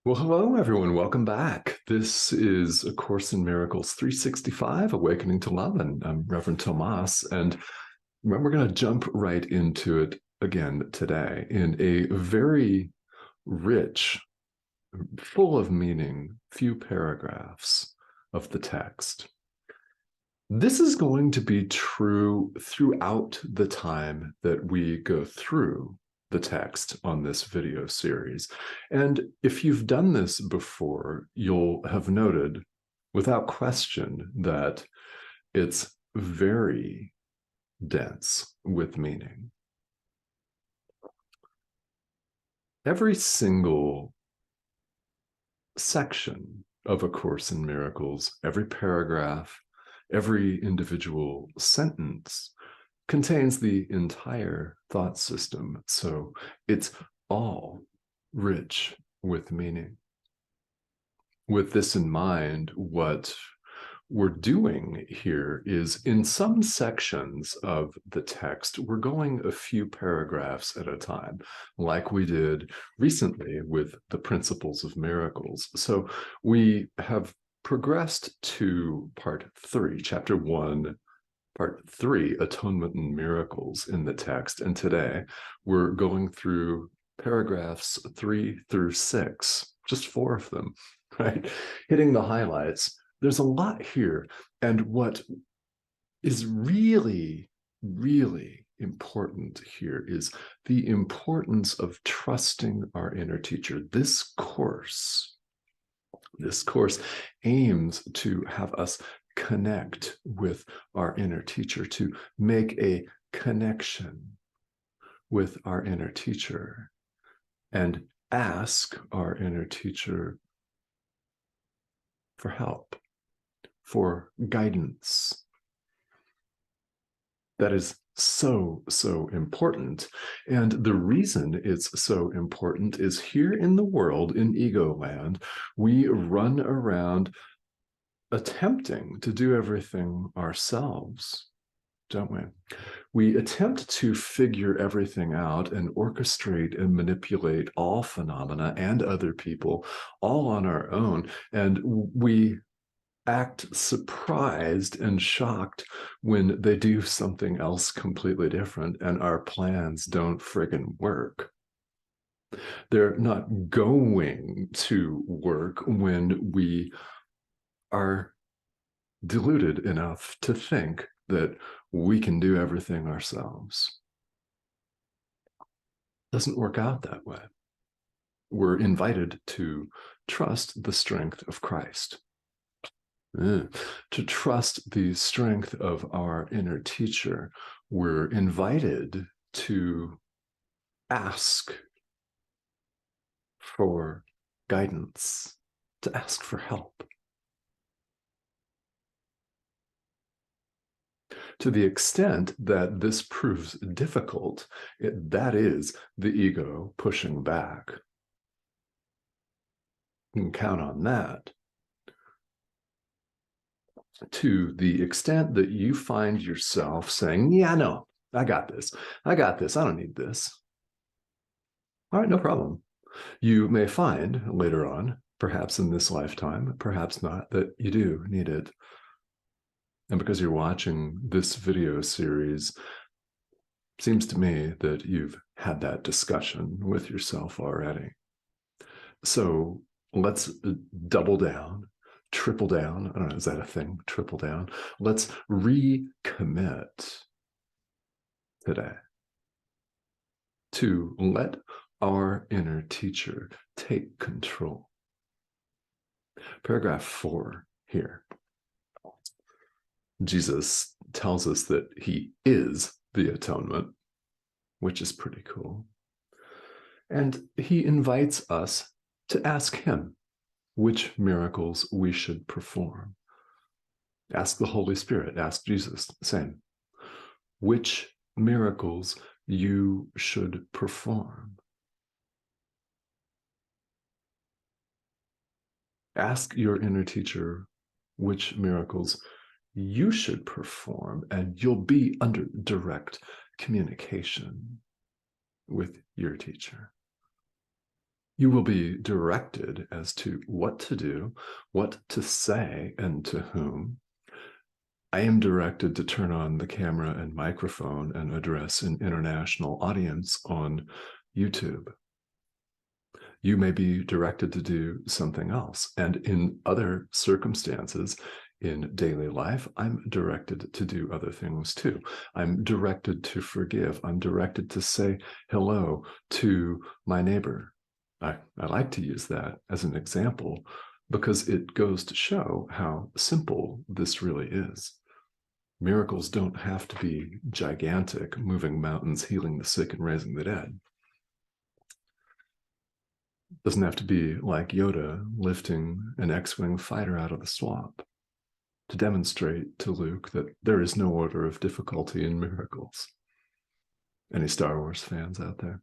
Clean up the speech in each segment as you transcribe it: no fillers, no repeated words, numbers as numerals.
Well, hello, everyone. Welcome back. This is A Course in Miracles 365, Awakening to Love, and I'm Reverend Tomas. And we're going to jump right into it again today in a very rich, full of meaning, few paragraphs of the text. This is going to be true throughout the time that we go through the text on this video series. And if you've done this before, you'll have noted without question that it's very dense with meaning. Every single section of A Course in Miracles, every paragraph, every individual sentence contains the entire thought system. So it's all rich with meaning. With this in mind, what we're doing here is in some sections of the text, we're going a few paragraphs at a time, like we did recently with the Principles of Miracles. So we have progressed to part 3, chapter 1, part 3, Atonement and Miracles in the text. And today we're going through paragraphs 3 through 6, just 4 of them, right? Hitting the highlights. There's a lot here. And what is really, really important here is the importance of trusting our inner teacher. This course aims to have us connect with our inner teacher, to make a connection with our inner teacher and ask our inner teacher for help, for guidance. That is so, so important. And the reason it's so important is here in the world, in ego land, we run around attempting to do everything ourselves, don't we? We attempt to figure everything out and orchestrate and manipulate all phenomena and other people all on our own. And we act surprised and shocked when they do something else completely different and our plans don't friggin' work. They're not going to work when we are deluded enough to think that we can do everything ourselves. It doesn't work out that way. We're invited to trust the strength of Christ, to trust the strength of our inner teacher. We're invited to ask for guidance, to ask for help. To the extent that this proves difficult, that is the ego pushing back. You can count on that. To the extent that you find yourself saying, yeah, no, I got this. I don't need this. All right, no problem. You may find later on, perhaps in this lifetime, perhaps not, that you do need it. And because you're watching this video series, it seems to me that you've had that discussion with yourself already. So let's double down, triple down. I don't know, is that a thing? Triple down. Let's recommit today to let our inner teacher take control. Paragraph 4 here. Jesus tells us that he is the atonement, which is pretty cool. And he invites us to ask him which miracles we should perform. Ask the Holy Spirit, ask Jesus, same. Which miracles you should perform. Ask your inner teacher which miracles you should perform, and you'll be under direct communication with your teacher. You will be directed as to what to do, what to say, and to whom. I am directed to turn on the camera and microphone and address an international audience on YouTube. You may be directed to do something else. And in other circumstances, in daily life, I'm directed to do other things too. I'm directed to forgive. I'm directed to say hello to my neighbor. I like to use that as an example because it goes to show how simple this really is. Miracles don't have to be gigantic, moving mountains, healing the sick, and raising the dead. It doesn't have to be like Yoda lifting an X-Wing fighter out of the swamp to demonstrate to Luke that there is no order of difficulty in miracles. Any Star Wars fans out there?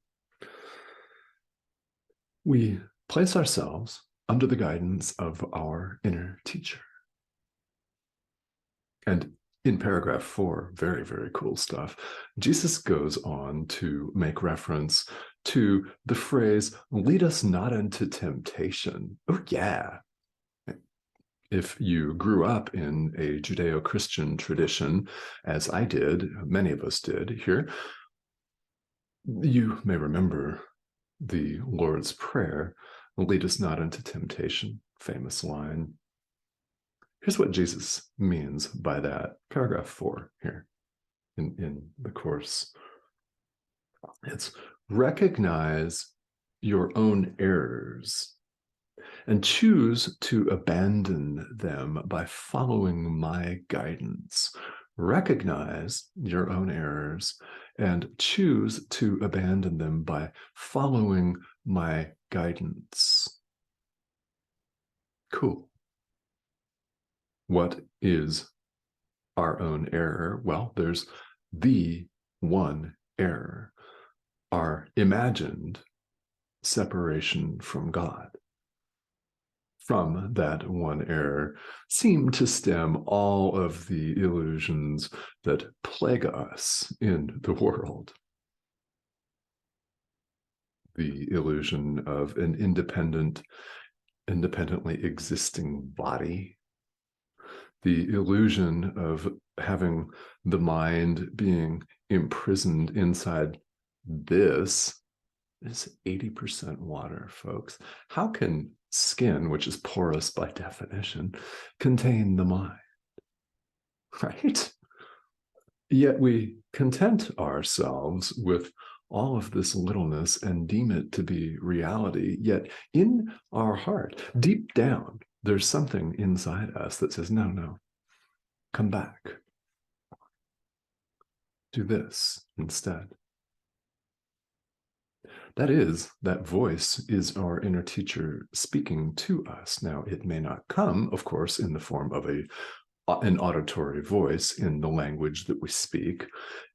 We place ourselves under the guidance of our inner teacher. And in paragraph 4, very, very cool stuff, Jesus goes on to make reference to the phrase, lead us not into temptation. Oh, yeah. If you grew up in a Judeo-Christian tradition, as I did, many of us did here, you may remember the Lord's Prayer, lead us not into temptation, famous line. Here's what Jesus means by that. Paragraph 4 here in the course. It's recognize your own errors and choose to abandon them by following my guidance. Recognize your own errors and choose to abandon them by following my guidance. Cool. What is our own error? Well, there's the one error, our imagined separation from God. From that one error seem to stem all of the illusions that plague us in the world. The illusion of an independently existing body, the illusion of having the mind being imprisoned inside this is 80% water, folks. How can skin, which is porous by definition, contain the mind? Right? Yet we content ourselves with all of this littleness and deem it to be reality. Yet in our heart, deep down, there's something inside us that says, no, no, come back. Do this instead. That voice is our inner teacher speaking to us. Now, it may not come, of course, in the form of an auditory voice in the language that we speak.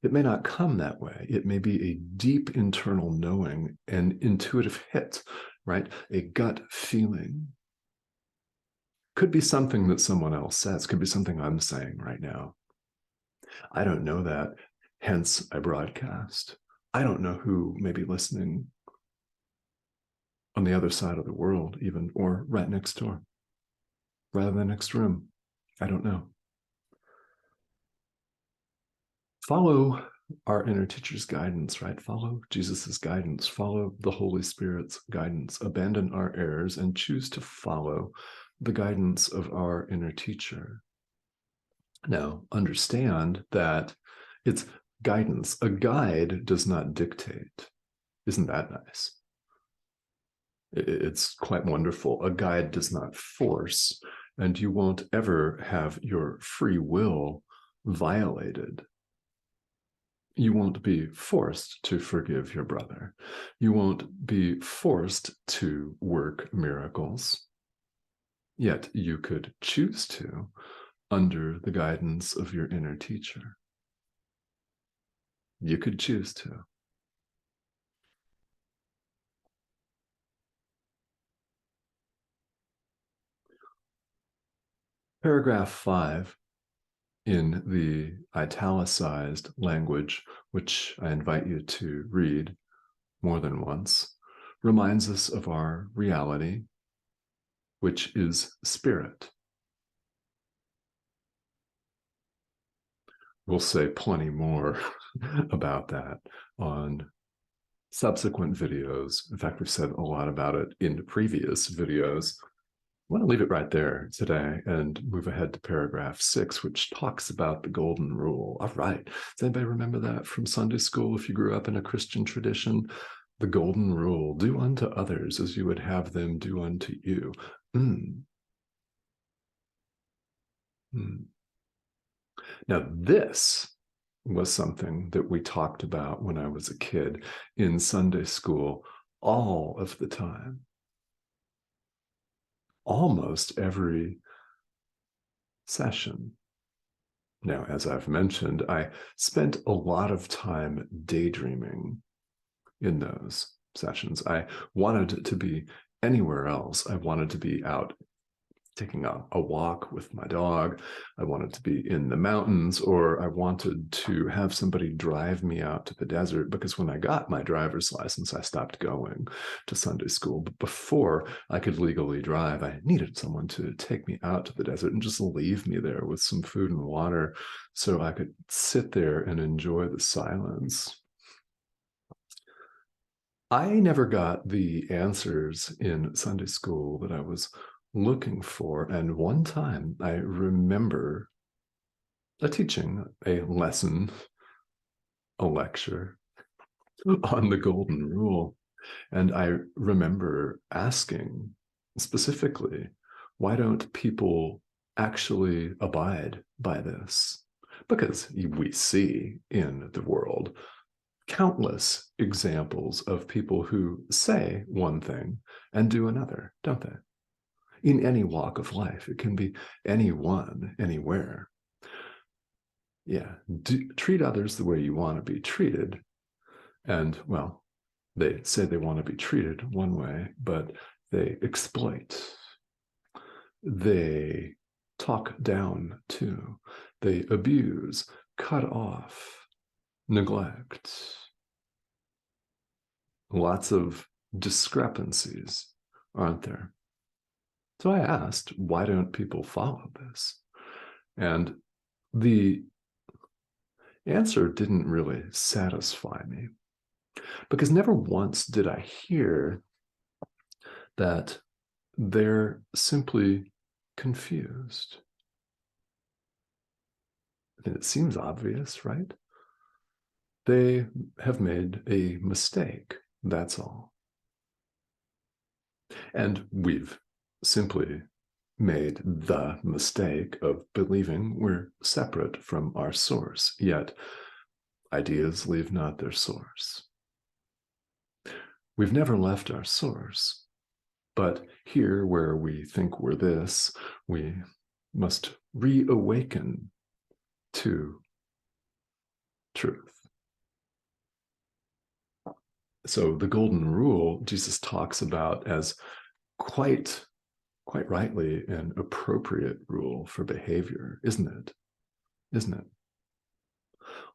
It may not come that way. It may be a deep internal knowing, an intuitive hit, right? A gut feeling. Could be something that someone else says, could be something I'm saying right now. I don't know that, hence I broadcast. I don't know who may be listening on the other side of the world even, or right next door, rather than next room. I don't know. Follow our inner teacher's guidance, right? Follow Jesus's guidance. Follow the Holy Spirit's guidance. Abandon our errors and choose to follow the guidance of our inner teacher. Now, understand that it's guidance. A guide does not dictate. Isn't that nice? It's quite wonderful. A guide does not force, and you won't ever have your free will violated. You won't be forced to forgive your brother. You won't be forced to work miracles. Yet you could choose to under the guidance of your inner teacher. You could choose to. Paragraph 5 in the italicized language, which I invite you to read more than once, reminds us of our reality, which is spirit. We'll say plenty more about that on subsequent videos. In fact, we've said a lot about it in previous videos. I want to leave it right there today and move ahead to paragraph 6, which talks about the golden rule. All right. Does anybody remember that from Sunday school if you grew up in a Christian tradition? The golden rule, do unto others as you would have them do unto you. Now, this was something that we talked about when I was a kid in Sunday school all of the time. Almost every session. Now, as I've mentioned, I spent a lot of time daydreaming in those sessions. I wanted to be anywhere else. I wanted to be out taking a walk with my dog. I wanted to be in the mountains, or I wanted to have somebody drive me out to the desert, because when I got my driver's license, I stopped going to Sunday school. But before I could legally drive, I needed someone to take me out to the desert and just leave me there with some food and water so I could sit there and enjoy the silence. I never got the answers in Sunday school that I was looking for. And one time I remember teaching a lesson, a lecture on the golden rule. And I remember asking specifically, why don't people actually abide by this? Because we see in the world countless examples of people who say one thing and do another, don't they? In any walk of life. It can be anyone, anywhere. Yeah, treat others the way you want to be treated. And, well, they say they want to be treated one way, but they exploit. They talk down to. They abuse, cut off, neglect. Lots of discrepancies, aren't there? So I asked, why don't people follow this? And the answer didn't really satisfy me, because never once did I hear that they're simply confused. And it seems obvious, right? They have made a mistake, that's all. And we've simply made the mistake of believing we're separate from our source, yet ideas leave not their source. We've never left our source, but here where we think we're this, we must reawaken to truth. So the golden rule Jesus talks about as quite rightly an appropriate rule for behavior, isn't it? Isn't it?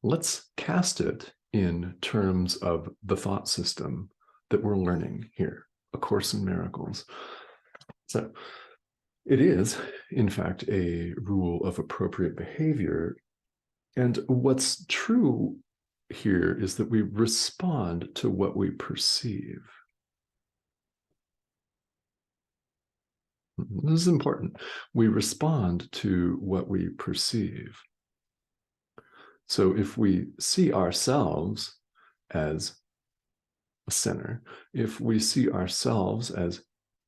Let's cast it in terms of the thought system that we're learning here, A Course in Miracles. So it is, in fact, a rule of appropriate behavior. And what's true here is that we respond to what we perceive. This is important. We respond to what we perceive. So if we see ourselves as a sinner, if we see ourselves as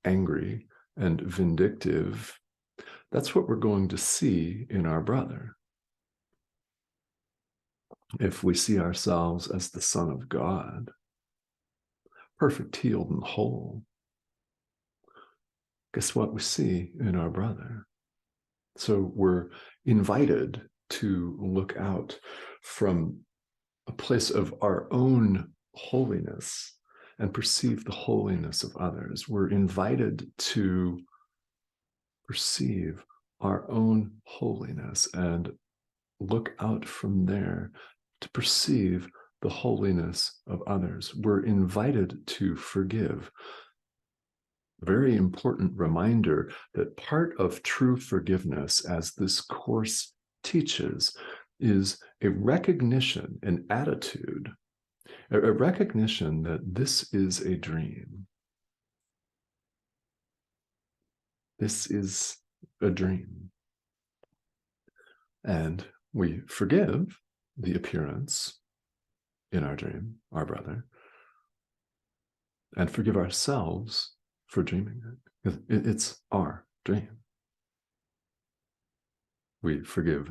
angry and vindictive, that's what we're going to see in our brother. If we see ourselves as the Son of God, perfect, healed, and whole, guess what we see in our brother? So we're invited to look out from a place of our own holiness and perceive the holiness of others. We're invited to perceive our own holiness and look out from there to perceive the holiness of others. We're invited to forgive. Very important reminder that part of true forgiveness, as this course teaches, is a recognition, an attitude, a recognition that this is a dream. This is a dream. And we forgive the appearance in our dream, our brother, and forgive ourselves for dreaming it. It's our dream. We forgive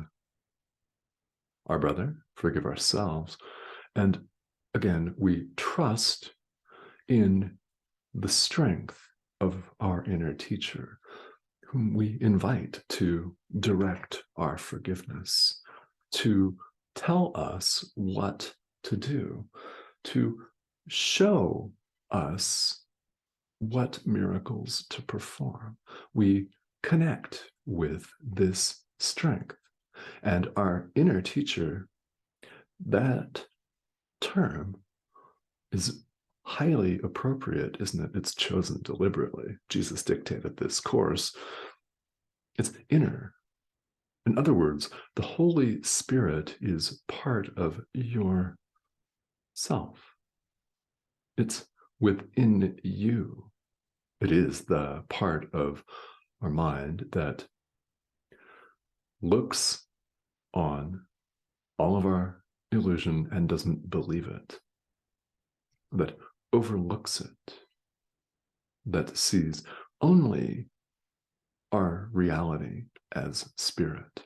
our brother, forgive ourselves, and again, we trust in the strength of our inner teacher, whom we invite to direct our forgiveness, to tell us what to do, to show us what miracles to perform. We connect with this strength. And our inner teacher, that term is highly appropriate, isn't it? It's chosen deliberately. Jesus dictated this course. It's inner. In other words, the Holy Spirit is part of your self. It's within you. It is the part of our mind that looks on all of our illusion and doesn't believe it, that overlooks it, that sees only our reality as spirit.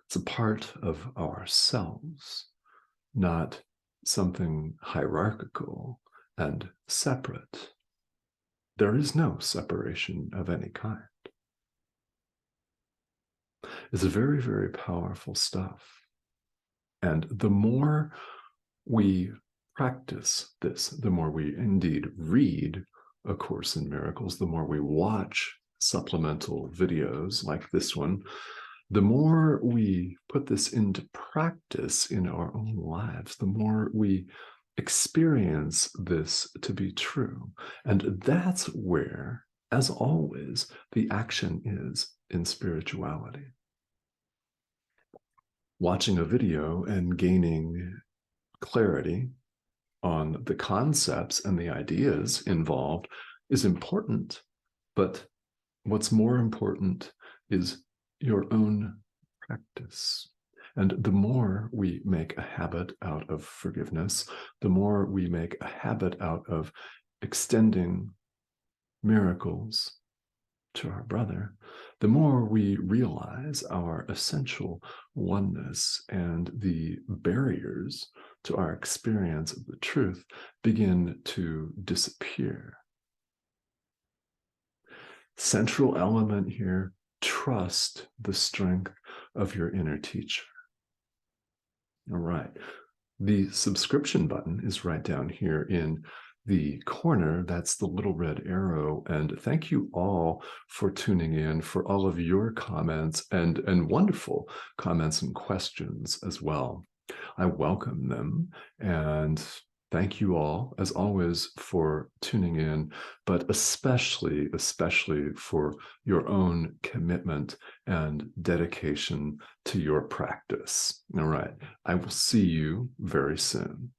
It's a part of ourselves, not something hierarchical and separate. There is no separation of any kind. It's very, very powerful stuff. And the more we practice this, the more we indeed read A Course in Miracles, the more we watch supplemental videos like this one, the more we put this into practice in our own lives, the more we experience this to be true. And that's where, as always, the action is in spirituality. Watching a video and gaining clarity on the concepts and the ideas involved is important, but what's more important is your own practice. And the more we make a habit out of forgiveness, the more we make a habit out of extending miracles to our brother, the more we realize our essential oneness and the barriers to our experience of the truth begin to disappear. Central element here, trust the strength of your inner teacher. All right. The subscription button is right down here in the corner. That's the little red arrow. And thank you all for tuning in, for all of your comments and wonderful comments and questions as well. I welcome them, and thank you all, as always, for tuning in, but especially for your own commitment and dedication to your practice. All right. I will see you very soon.